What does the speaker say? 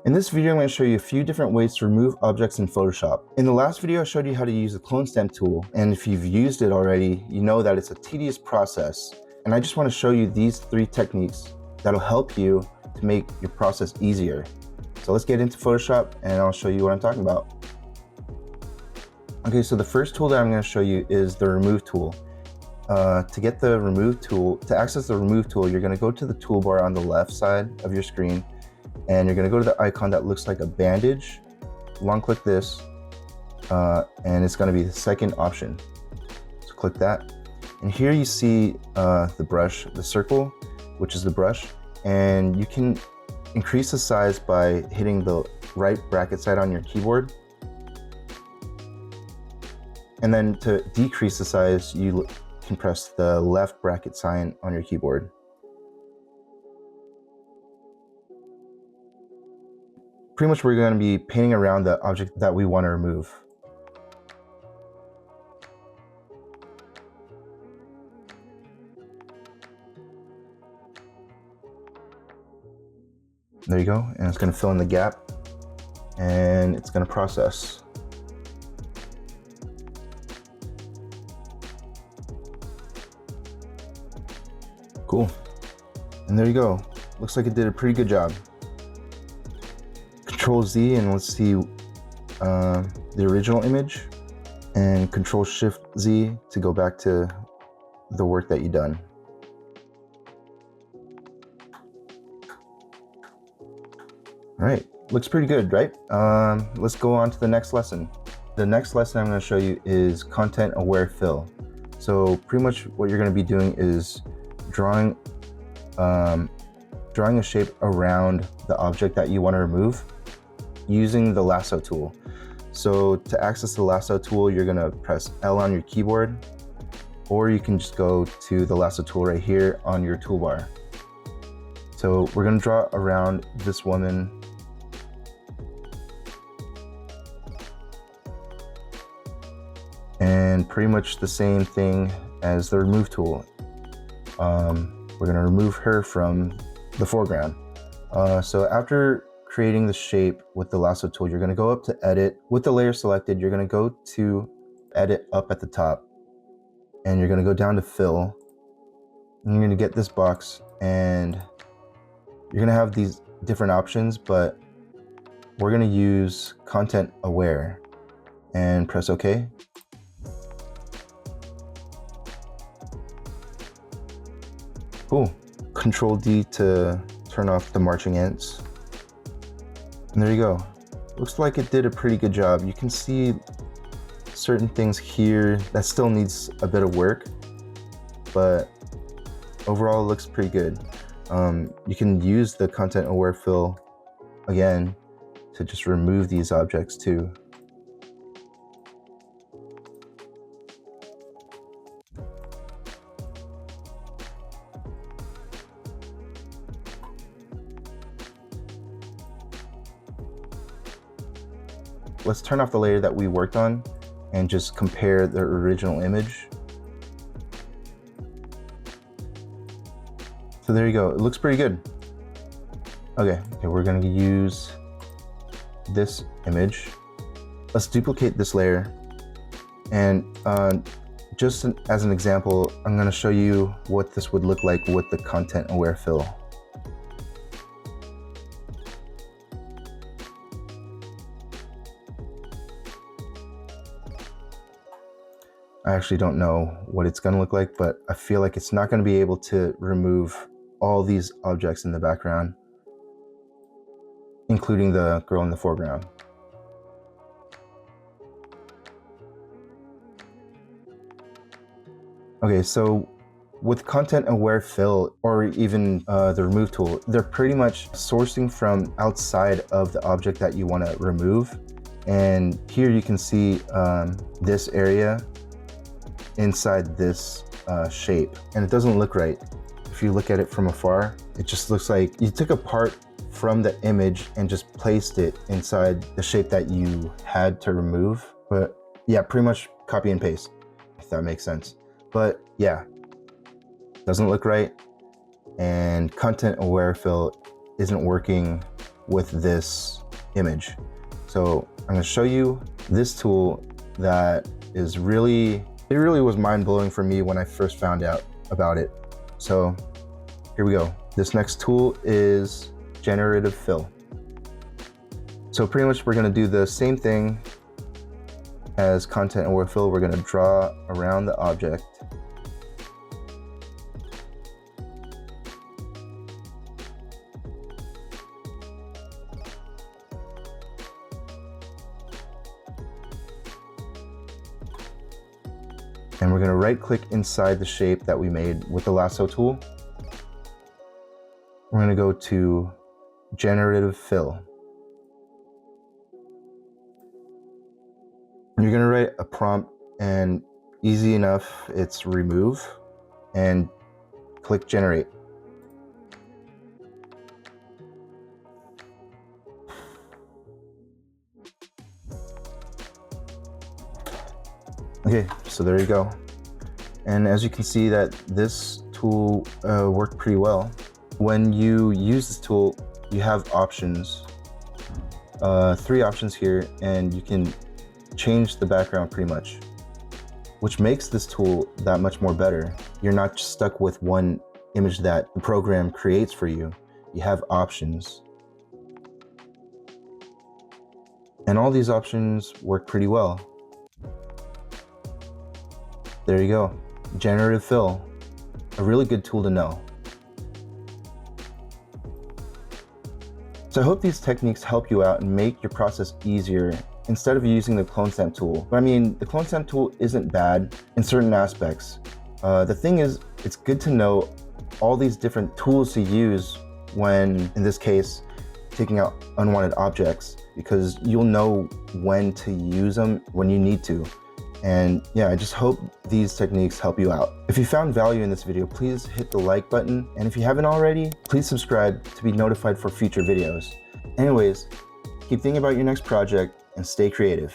In this video, I'm going to show you a few different ways to remove objects in Photoshop. In the last video, I showed you how to use the clone stamp tool, and if you've used it already, you know that it's a tedious process. And I just want to show you these 3 techniques that'll help you to make your process easier. So let's get into Photoshop and I'll show you what I'm talking about. Okay, so the first tool that I'm going to show you is the remove tool. To access the remove tool, you're going to go to the toolbar on the left side of your screen, and you're going to go to the icon that looks like a bandage. Long click this, and it's going to be the second option. So click that, and here you see the brush, the circle, which is the brush, and you can increase the size by hitting the right bracket side on your keyboard. And then to decrease the size, you can press the left bracket sign on your keyboard. Pretty much we're going to be painting around the object that we want to remove. There you go, and it's going to fill in the gap, and it's going to process. Cool. And there you go. Looks like it did a pretty good job. Control Z and let's see the original image, and Control Shift Z to go back to the work that you've done. All right, looks pretty good, right? Let's go on to the next lesson. The next lesson I'm going to show you is content aware fill. So pretty much what you're going to be doing is drawing a shape around the object that you want to remove using the lasso tool. So to access the lasso tool, you're going to press L on your keyboard, or you can just go to the lasso tool right here on your toolbar. So we're going to draw around this woman. And pretty much the same thing as the remove tool. We're going to remove her from the foreground. So after creating the shape with the lasso tool, you're going to go up to edit. With the layer selected, you're going to go to edit up at the top, and you're going to go down to fill, and you're going to get this box, and you're going to have these different options, but we're going to use content aware and press OK. Cool. Control D to turn off the marching ants. And there you go. Looks like it did a pretty good job. You can see certain things here that still needs a bit of work, but overall it looks pretty good. You can use the content aware fill again to just remove these objects too. Let's turn off the layer that we worked on and just compare the original image. So there you go, it looks pretty good. Okay, we're gonna use this image. Let's duplicate this layer, and just as an example, I'm gonna show you what this would look like with the content aware fill. I actually don't know what it's going to look like, but I feel like it's not going to be able to remove all these objects in the background, including the girl in the foreground. Okay, so with content aware fill, or even the remove tool, they're pretty much sourcing from outside of the object that you want to remove. And here you can see this area inside this shape, and it doesn't look right. If you look at it from afar, it just looks like you took a part from the image and just placed it inside the shape that you had to remove. But yeah, pretty much copy and paste, if that makes sense. But yeah, doesn't look right, and content aware fill isn't working with this image. So I'm going to show you this tool that is really was mind-blowing for me when I first found out about it. So here we go. This next tool is Generative Fill. So pretty much we're going to do the same thing as Content Aware Fill. We're going to draw around the object. And we're going to right click inside the shape that we made with the lasso tool. We're going to go to Generative Fill. You're going to write a prompt, and easy enough, it's remove, and click generate. Okay, so there you go. And as you can see that this tool worked pretty well. When you use this tool, you have options, 3 options here, and you can change the background pretty much, which makes this tool that much more better. You're not just stuck with one image that the program creates for you. You have options. And all these options work pretty well. There you go. Generative Fill, a really good tool to know. So I hope these techniques help you out and make your process easier instead of using the clone stamp tool. But I mean, the clone stamp tool isn't bad in certain aspects. The thing is, it's good to know all these different tools to use when, in this case, taking out unwanted objects, because you'll know when to use them when you need to. And yeah, I just hope these techniques help you out. If you found value in this video, please hit the like button. And if you haven't already, please subscribe to be notified for future videos. Anyways, keep thinking about your next project and stay creative.